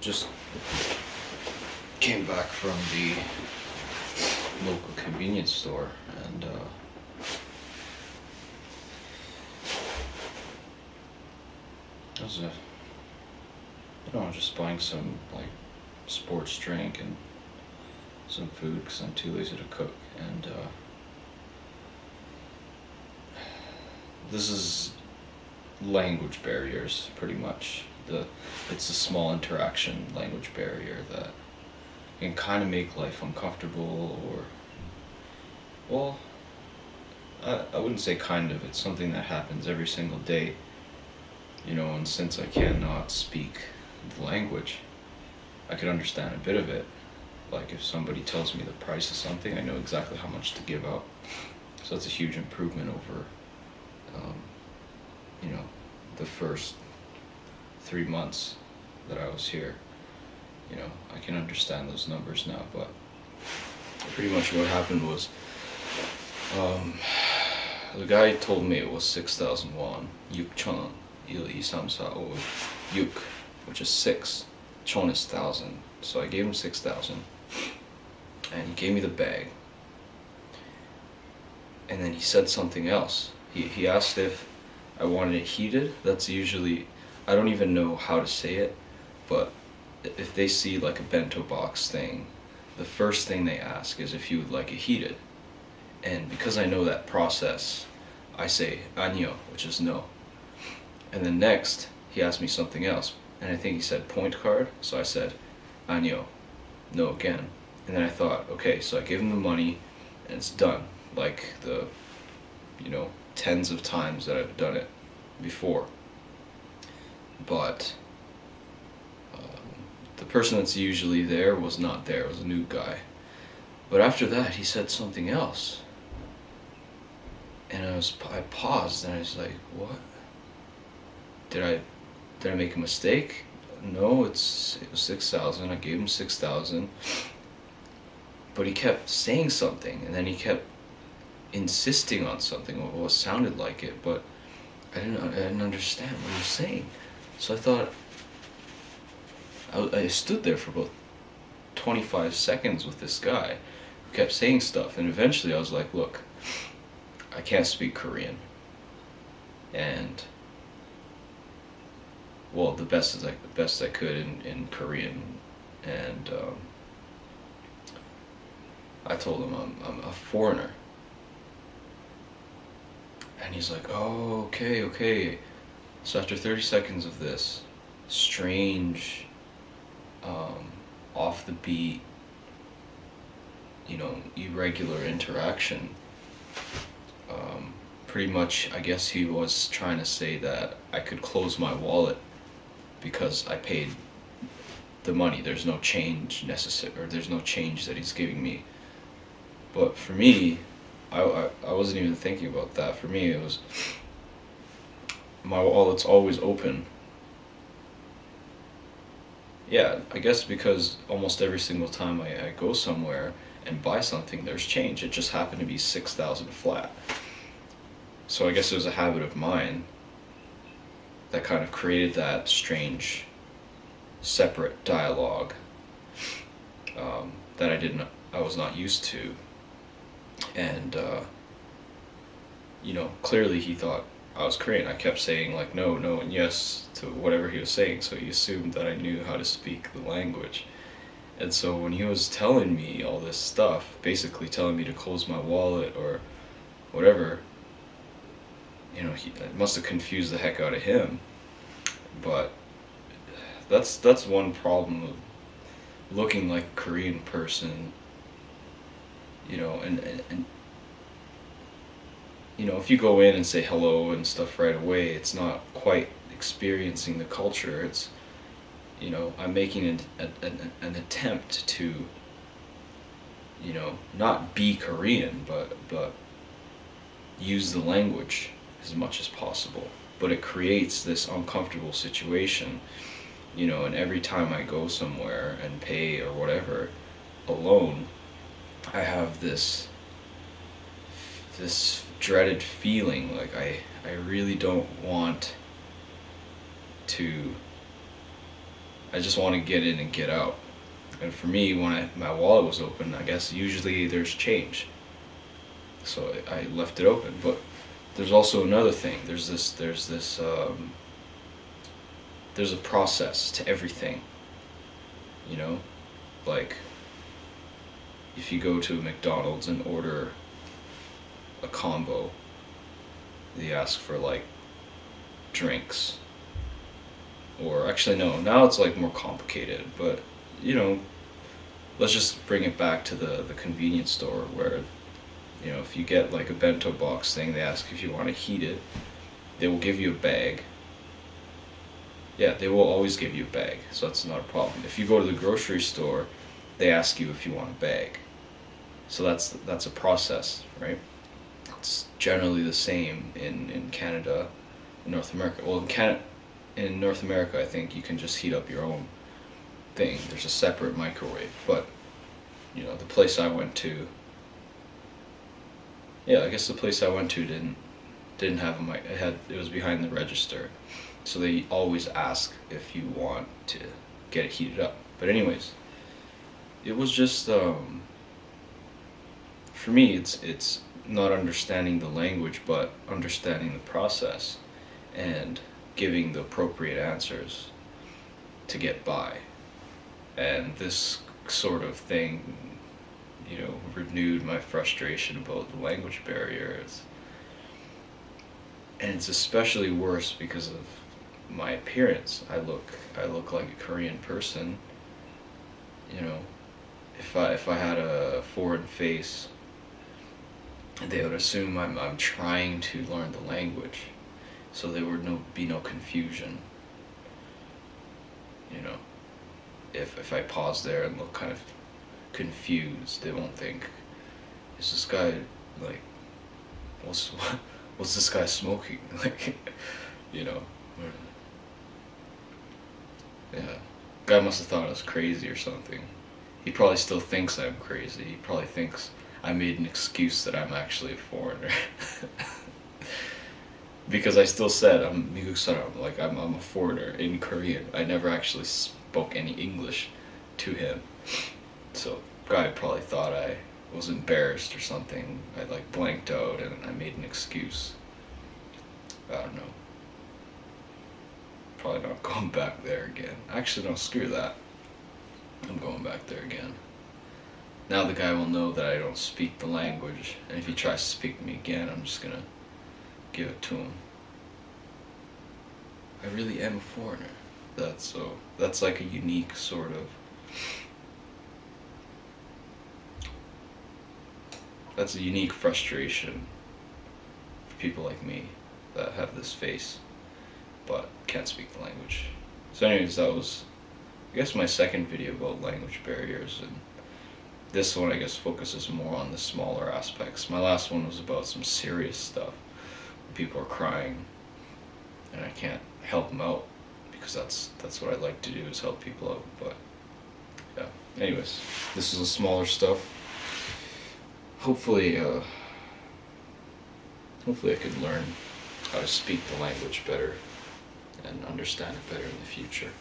just came back from the local convenience store, and I was just buying some like sports drink and some food because I'm too lazy to cook, and this is language barriers pretty much. It's a small interaction language barrier that can kind of make life uncomfortable, or well, I wouldn't say kind of. It's something that happens every single day, and since I cannot speak the language, I could understand a bit of it. Like if somebody tells me the price of something, I know exactly how much to give out. So that's a huge improvement over, um, the first 3 months that I was here. I can understand those numbers now, but pretty much what happened was, the guy told me it was 6,000 won, 6,000원, 1, 2, 3, 4, 5, 6, which is 6, chon is 1,000. So I gave him 6,000, and he gave me the bag, and then he said something else. He asked if I wanted it heated. That's usually, I don't even know how to say it, but if they see like a bento box thing, the first thing they ask is if you would like it heated. And because I know that process, I say 아니요, which is no. And then next, he asked me something else, and I think he said point card, so I said 아니요, no again. And then I thought, okay, so I gave him the money, and it's done. Like the, tens of times that I've done it before. But the person that's usually there was not there. It was a new guy. But after that, he said something else, and I paused, and I was like, what? Did I make a mistake? No, it was 6,000. I gave him 6,000. But he kept saying something, and then he kept insisting on something, or what sounded like it, but I didn't understand what he was saying. So I thought, I stood there for about 25 seconds with this guy who kept saying stuff, and eventually I was like, look, I can't speak Korean, and well, the best I could in Korean, and I told him I'm a foreigner, and he's like, oh, okay. So after 30 seconds of this strange, off the beat, irregular interaction, pretty much I guess he was trying to say that I could close my wallet because I paid the money. There's no change necessary, or there's no change that he's giving me. But for me, I wasn't even thinking about that. For me, it was, my wallet's always open. Yeah, I guess because almost every single time I go somewhere and buy something, there's change. It just happened to be 6,000 flat. So I guess it was a habit of mine that kind of created that strange, separate dialogue, that I was not used to. And, clearly he thought I was Korean. I kept saying like no, and yes to whatever he was saying, so he assumed that I knew how to speak the language. And so when he was telling me all this stuff, basically telling me to close my wallet or whatever, it must have confused the heck out of him. But that's one problem of looking like a Korean person, and if you go in and say hello and stuff right away, it's not quite experiencing the culture. It's, I'm making an attempt to, not be Korean, but use the language as much as possible. But it creates this uncomfortable situation, and every time I go somewhere and pay or whatever alone, I have this dreaded feeling like I really don't want to, I just want to get in and get out. And for me, when my wallet was open, I guess usually there's change. So I left it open. But there's also another thing. There's a process to everything. You know, like if you go to McDonald's and order a combo, they ask for like drinks. Or actually no, now it's like more complicated, but you know, let's just bring it back to the convenience store where, you know, if you get like a bento box thing, they ask if you want to heat it. They will give you a bag. Yeah, they will always give you a bag, so that's not a problem. If you go to the grocery store, they ask you if you want a bag. So that's a process, right? It's generally the same in Canada, in North America. Well, in North America, I think you can just heat up your own thing. There's a separate microwave, but you know, the place I went to, yeah, I guess the place I went to didn't have a mic. It was behind the register, so they always ask if you want to get it heated up. But anyways, it was just for me, it's not understanding the language, but understanding the process and giving the appropriate answers to get by. And this sort of thing, you know, renewed my frustration about the language barriers. And it's especially worse because of my appearance. I look like a Korean person. You know, if I had a foreign face, they would assume I'm trying to learn the language, so there would be no confusion. You know, if I pause there and look kind of confused, they won't think, is this guy like, what's this guy smoking? Like, you know, yeah, guy must have thought I was crazy or something. He probably still thinks I'm crazy. He probably thinks I made an excuse that I'm actually a foreigner. Because I still said I'm Migu Saram, like I'm a foreigner in Korean. I never actually spoke any English to him. So guy probably thought I was embarrassed or something. I like blanked out and I made an excuse. I don't know. Probably not going back there again. Actually, no, screw that. I'm going back there again. Now the guy will know that I don't speak the language, and if he tries to speak to me again, I'm just gonna give it to him. I really am a foreigner. That's like a unique sort of, that's a unique frustration for people like me that have this face but can't speak the language. So anyways, that was, I guess, my second video about language barriers, and this one I guess focuses more on the smaller aspects. My last one was about some serious stuff. People are crying and I can't help them out because that's what I like to do, is help people out. But yeah, anyways, this is the smaller stuff. Hopefully I can learn how to speak the language better and understand it better in the future.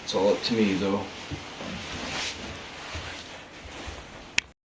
It's all up to me though.